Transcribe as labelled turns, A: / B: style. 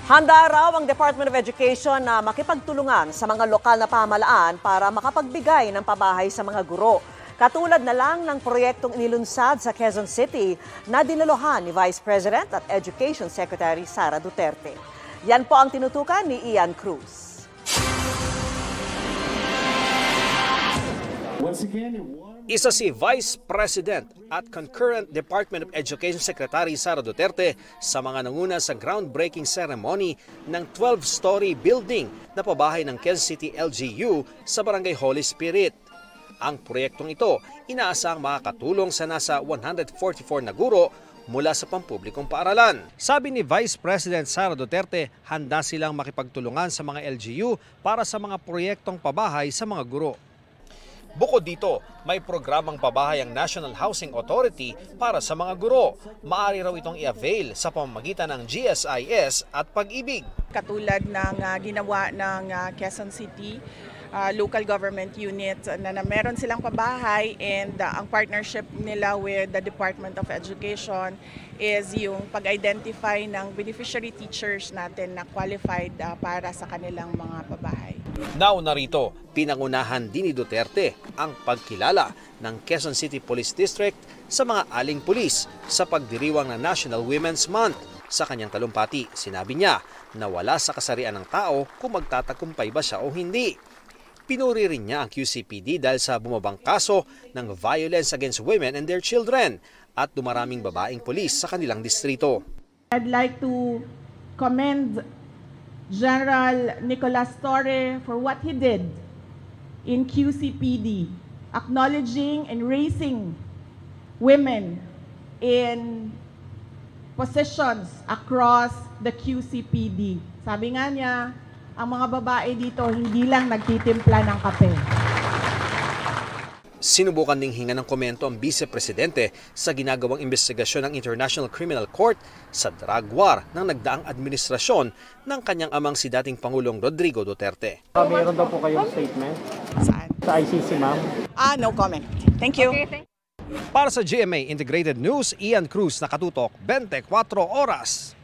A: Handa raw ang Department of Education na makipagtulungan sa mga lokal na pamahalaan para makapagbigay ng pabahay sa mga guro. Katulad na lang ng proyektong inilunsad sa Quezon City na dinaluhan ni Vice President at Education Secretary Sara Duterte. Yan po ang tinutukan ni Ian Cruz.
B: Isa si Vice President at concurrent Department of Education Secretary Sara Duterte sa mga nanguna sa groundbreaking ceremony ng 12-story building na pabahay ng Quezon City LGU sa Barangay Holy Spirit. Ang proyektong ito inaasahang makakatulong sa nasa 144 na guro mula sa pampublikong paaralan. Sabi ni Vice President Sara Duterte, handa silang makipagtulungan sa mga LGU para sa mga proyektong pabahay sa mga guro. Bukod dito, may programang pabahay ang National Housing Authority para sa mga guro. Maaari raw itong i-avail sa pamamagitan ng GSIS at Pag-ibig.
C: Katulad ng ginawa ng Quezon City local government unit na meron silang pabahay, and ang partnership nila with the Department of Education is yung pag-identify ng beneficiary teachers natin na qualified para sa kanilang mga pabahay.
B: Nauna rito, pinangunahan din ni Duterte ang pagkilala ng Quezon City Police District sa mga aling pulis sa pagdiriwang ng National Women's Month. Sa kanyang talumpati, sinabi niya na wala sa kasarian ng tao kung magtatagumpay ba siya o hindi. Pinuri rin niya ang QCPD dahil sa bumabang kaso ng violence against women and their children at dumaraming babaeng pulis sa kanilang distrito.
D: I'd like to commend General Nicolas Torre for what he did in QCPD, acknowledging and raising women in positions across the QCPD. Sabi nga niya, ang mga babae dito hindi lang nagtitimpla ng kape.
B: Sinubukan ding hinga ng komento ang Vice Presidente sa ginagawang investigasyon ng International Criminal Court sa drug war ng nagdaang administrasyon ng kanyang amang si dating Pangulong Rodrigo Duterte.
E: Mayroon daw po kayong statement?
C: Saan?
E: Sa ICC, ma'am?
C: No comment. Thank you.
A: Okay,
B: Para sa GMA Integrated News, Ian Cruz, nakatutok 24 oras.